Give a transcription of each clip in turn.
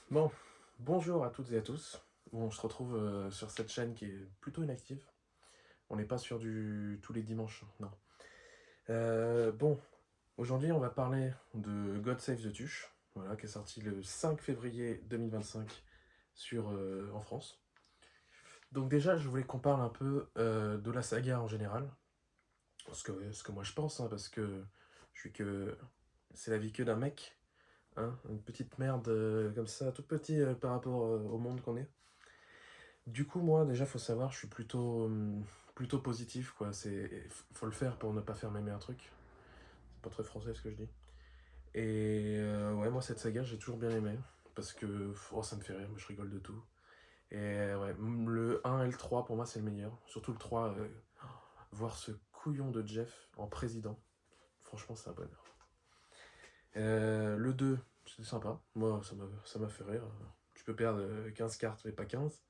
Bon, bonjour à toutes et à tous. Bon, on se retrouve sur cette chaîne qui est plutôt inactive. On n'est pas sur du tous les dimanches, non. Bon, aujourd'hui on va parler de God Save the Tuche, voilà, qui est sorti le 5 février 2025 en France. Donc déjà, je voulais qu'on parle un peu de la saga en général, ce que moi je pense, hein, parce que je suis que c'est la vie que d'un mec, hein, une petite merde comme ça, tout petit par rapport au monde qu'on est. Du coup, moi, déjà, faut savoir, je suis plutôt positif, quoi. Faut le faire pour ne pas faire mes meilleurs trucs. C'est pas très français ce que je dis. Et ouais, moi, cette saga, j'ai toujours bien aimé. Parce que oh, ça me fait rire, mais je rigole de tout. Et ouais, le un et le 3 pour moi, c'est le meilleur. Surtout le 3 voir ce couillon de Jeff en président. Franchement, c'est un bonheur. Le 2 c'était sympa. Moi, ça m'a fait rire. Tu peux perdre 15 cartes, mais pas 15.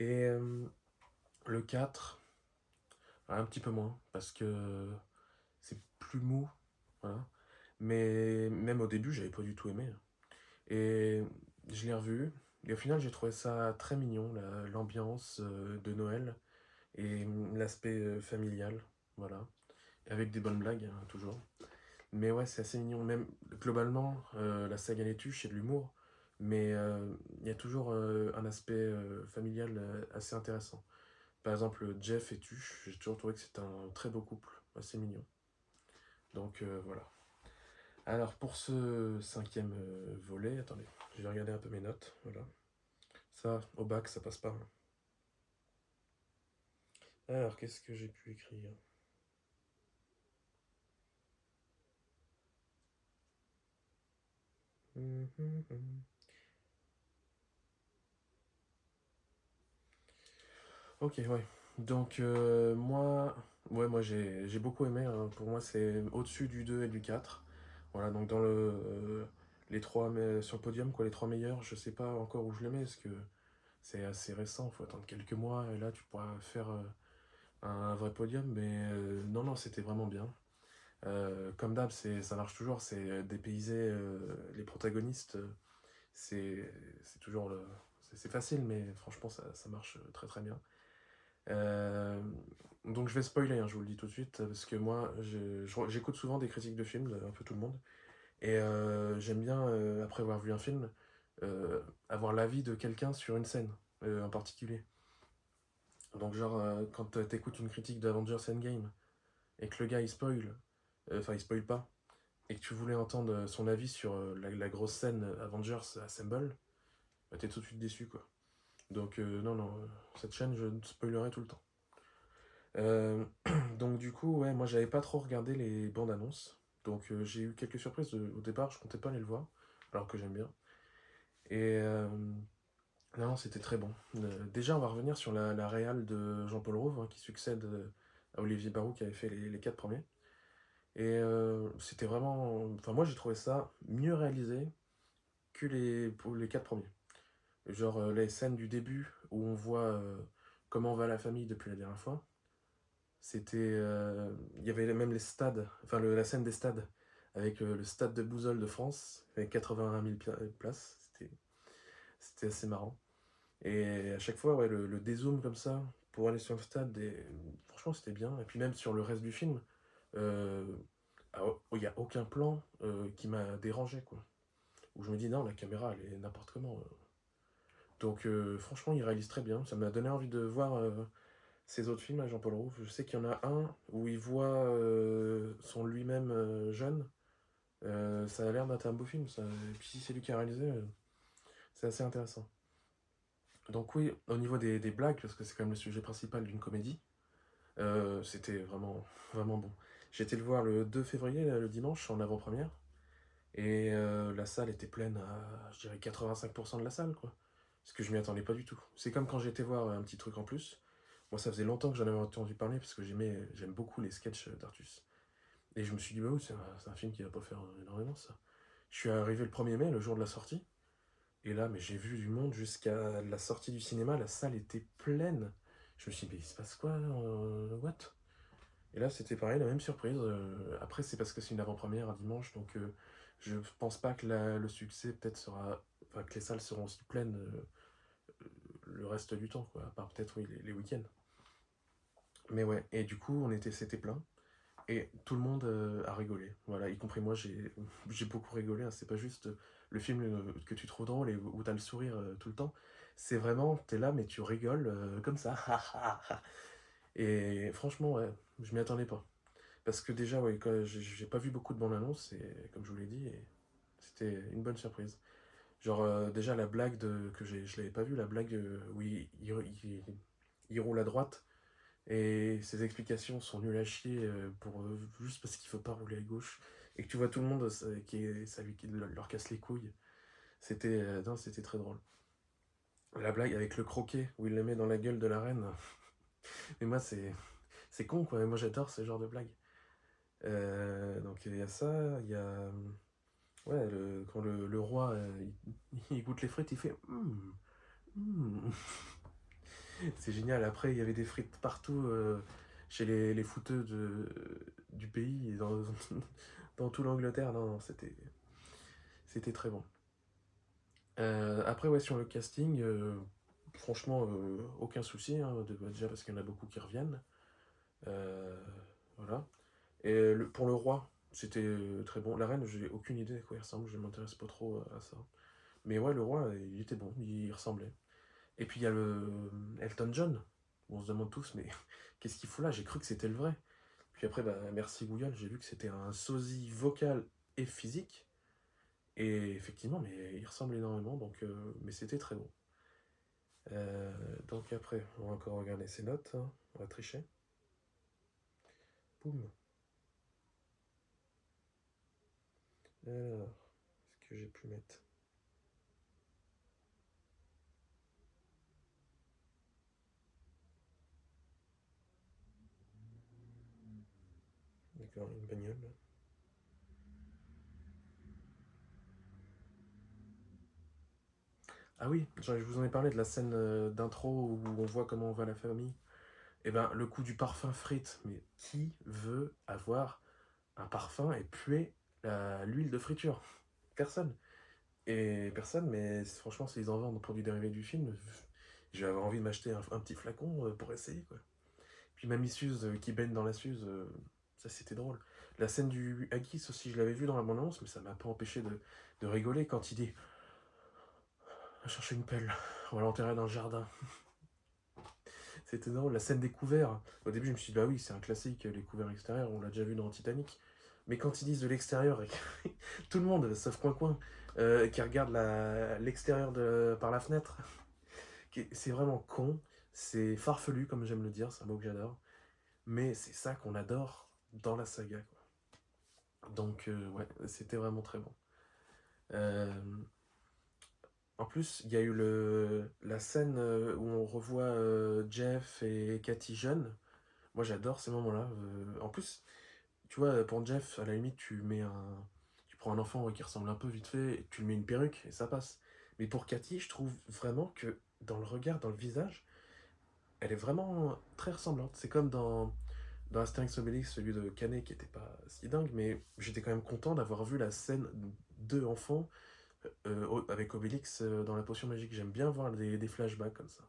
Et le 4 un petit peu moins, parce que c'est plus mou, voilà. Mais même au début, j'avais pas du tout aimé. Et je l'ai revu, et au final, j'ai trouvé ça très mignon, l'ambiance de Noël et l'aspect familial, voilà. Avec des bonnes blagues, hein, toujours. Mais ouais, c'est assez mignon. Même globalement, la saga Les Tuches, c'est de l'humour, mais il y a toujours un aspect familial assez intéressant. Par exemple, Jeff et Tuche, j'ai toujours trouvé que c'est un très beau couple, assez mignon. Donc voilà. Alors pour ce cinquième volet, attendez, je vais regarder un peu mes notes. Voilà. Ça, au bac, ça passe pas, hein. Alors, qu'est-ce que j'ai pu écrire? Hum, hum, hum. Ok, ouais. Donc moi j'ai beaucoup aimé, hein. Pour moi, c'est au-dessus du 2 et du 4. Voilà, donc dans les trois sur le podium, quoi, les trois meilleurs, je sais pas encore où je les mets, parce que c'est assez récent, faut attendre quelques mois, et là tu pourras faire un vrai podium, mais non, non, c'était vraiment bien. Comme d'hab, ça marche toujours, c'est dépayser les protagonistes, c'est c'est toujours c'est facile, mais franchement, ça marche très très bien. Euh, donc je vais spoiler, hein, je vous le dis tout de suite, parce que moi, j'écoute souvent des critiques de films, un peu tout le monde, et j'aime bien, après avoir vu un film, avoir l'avis de quelqu'un sur une scène en particulier. Donc genre, quand t'écoutes une critique d'Avengers Endgame, et que le gars il spoil, enfin il spoil pas, et que tu voulais entendre son avis sur la grosse scène Avengers Assemble, bah, t'es tout de suite déçu, quoi. Donc non, non, cette chaîne, je spoilerai tout le temps. Euh, donc du coup, ouais, moi j'avais pas trop regardé les bandes annonces, donc j'ai eu quelques surprises au départ, je comptais pas aller le voir, alors que j'aime bien. Et non, non, c'était très bon. Déjà, on va revenir sur la réal de Jean-Paul Rouve, hein, qui succède à Olivier Barou qui avait fait les quatre premiers. Et c'était vraiment. Enfin, moi j'ai trouvé ça mieux réalisé que pour les quatre premiers. Genre les scènes du début où on voit comment va la famille depuis la dernière fois. C'était. Il y avait même les stades, enfin la scène des stades, avec le stade de Bouzol de France, avec 81 000 places. C'était assez marrant. Et à chaque fois, ouais, le dézoom comme ça, pour aller sur le stade, franchement c'était bien. Et puis même sur le reste du film, euh, il n'y a aucun plan qui m'a dérangé, quoi. Où je me dis non, la caméra elle est n'importe comment. Donc franchement, il réalise très bien. Ça m'a donné envie de voir ses autres films à Jean-Paul Rouve. Je sais qu'il y en a un où il voit son lui-même jeune. Ça a l'air d'être un beau film, ça. Et puis si c'est lui qui a réalisé, c'est assez intéressant. Donc oui, au niveau des blagues, parce que c'est quand même le sujet principal d'une comédie, c'était vraiment, vraiment bon. J'ai été le voir le 2 février, le dimanche, en avant-première, et la salle était pleine à, je dirais, 85% de la salle, quoi. Parce que je m'y attendais pas du tout. C'est comme quand j'ai été voir un petit truc en plus. Moi, ça faisait longtemps que j'en avais entendu parler, parce que j'aime beaucoup les sketchs d'Artus. Et je me suis dit, bah oui, c'est un film qui va pas faire énormément, ça. Je suis arrivé le 1er mai, le jour de la sortie, et là, mais j'ai vu du monde jusqu'à la sortie du cinéma, la salle était pleine. Je me suis dit, mais il se passe quoi là, what? Et là, c'était pareil, la même surprise. Après, c'est parce que c'est une avant-première un dimanche, donc je pense pas que le succès peut-être sera enfin, que les salles seront aussi pleines le reste du temps, quoi, à part peut-être oui, les week-ends. Mais ouais, et du coup, c'était plein. Et tout le monde a rigolé, voilà, y compris moi, j'ai beaucoup rigolé, hein. C'est pas juste le film que tu trouves drôle et où t'as le sourire tout le temps. C'est vraiment, t'es là, mais tu rigoles comme ça. Et franchement, ouais, je m'y attendais pas. Parce que déjà, ouais, j'ai pas vu beaucoup de bandes annonces, et comme je vous l'ai dit, et c'était une bonne surprise. Genre, déjà, la blague je l'avais pas vu, la blague où il roule à droite. Et ses explications sont nulles à chier juste parce qu'il veut pas rouler à gauche. Et que tu vois tout le monde qui leur casse les couilles. Non, c'était très drôle. La blague avec le croquet où il le met dans la gueule de la reine. Mais moi, c'est con quoi. Mais moi, j'adore ce genre de blague. Donc il y a ça, il y a. Ouais, quand le roi il goûte les frites, il fait. Mm. C'est génial. Après, il y avait des frites partout chez les footeux du pays, et dans tout l'Angleterre. Non, non, c'était très bon. Après, ouais, sur le casting, franchement, aucun souci, hein, déjà parce qu'il y en a beaucoup qui reviennent. Euh, voilà. Et pour le roi, c'était très bon. La reine, j'ai aucune idée à quoi il ressemble, je ne m'intéresse pas trop à ça. Mais ouais, le roi, il était bon, il ressemblait. Et puis il y a le Elton John. On se demande tous, mais qu'est-ce qu'il fout là? J'ai cru que c'était le vrai. Puis après, bah, merci Google, j'ai vu que c'était un sosie vocal et physique. Et effectivement, mais il ressemble énormément, mais c'était très bon. Donc après, on va encore regarder ses notes, hein. On va tricher. Boum. Alors, est-ce que j'ai pu mettre? D'accord, une bagnole. Ah oui, je vous en ai parlé de la scène d'intro où on voit comment va la famille. Et ben, le coup du parfum frite. Mais qui veut avoir un parfum et puer l'huile de friture? Personne. Et personne, mais franchement, s'ils en vendent pour du dérivé du film, je vais avoir envie de m'acheter un petit flacon pour essayer, quoi. Puis Mamie Suze qui baigne dans la Suze, ça c'était drôle. La scène du Haggis aussi, je l'avais vu dans la bande-annonce, mais ça m'a pas empêché de rigoler quand il dit va chercher une pelle, on va l'enterrer dans le jardin. C'était drôle. La scène des couverts. Au début, je me suis dit, bah oui, c'est un classique, les couverts extérieurs, on l'a déjà vu dans Titanic. Mais quand ils disent de l'extérieur, et tout le monde, sauf Coin, qui regarde l'extérieur par la fenêtre, c'est vraiment con, c'est farfelu, comme j'aime le dire, c'est un mot que j'adore. Mais c'est ça qu'on adore dans la saga, quoi. Donc, ouais, c'était vraiment très bon. Euh, En plus, il y a eu la scène où on revoit Jeff et Cathy jeunes. Moi, j'adore ces moments-là. En plus, tu vois, pour Jeff, à la limite, tu prends un enfant qui ressemble un peu vite fait, et tu lui mets une perruque et ça passe. Mais pour Cathy, je trouve vraiment que dans le regard, dans le visage, elle est vraiment très ressemblante. C'est comme dans Astérix Obélix, celui de Canet qui était pas si dingue, mais j'étais quand même content d'avoir vu la scène de enfants avec Obélix dans la potion magique. J'aime bien voir des flashbacks comme ça.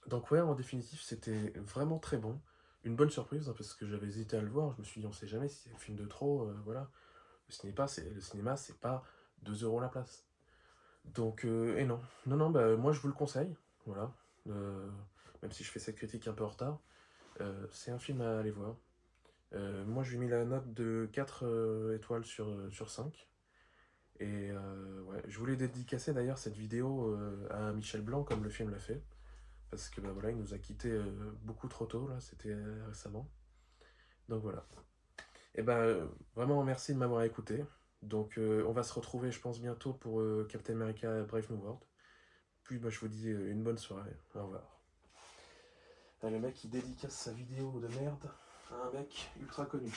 Donc ouais, en définitive, c'était vraiment très bon. Une bonne surprise, hein, parce que j'avais hésité à le voir. Je me suis dit, on sait jamais si c'est le film de trop, voilà. Le cinéma, c'est pas 2 euros la place. Donc, et non. Non, non, bah, moi, je vous le conseille. Voilà. Euh, Même si je fais cette critique un peu en retard. C'est un film à aller voir. Moi, je lui ai mis la note de 4 étoiles sur 5. Et ouais, je voulais dédicacer d'ailleurs cette vidéo à Michel Blanc, comme le film l'a fait. Parce que bah, voilà, il nous a quittés beaucoup trop tôt, là, c'était récemment. Donc voilà. Et ben vraiment merci de m'avoir écouté. Donc on va se retrouver, je pense, bientôt pour Captain America Brave New World. Puis bah, je vous dis une bonne soirée. Au revoir. Ah, le mec il dédicace sa vidéo de merde à un mec ultra connu.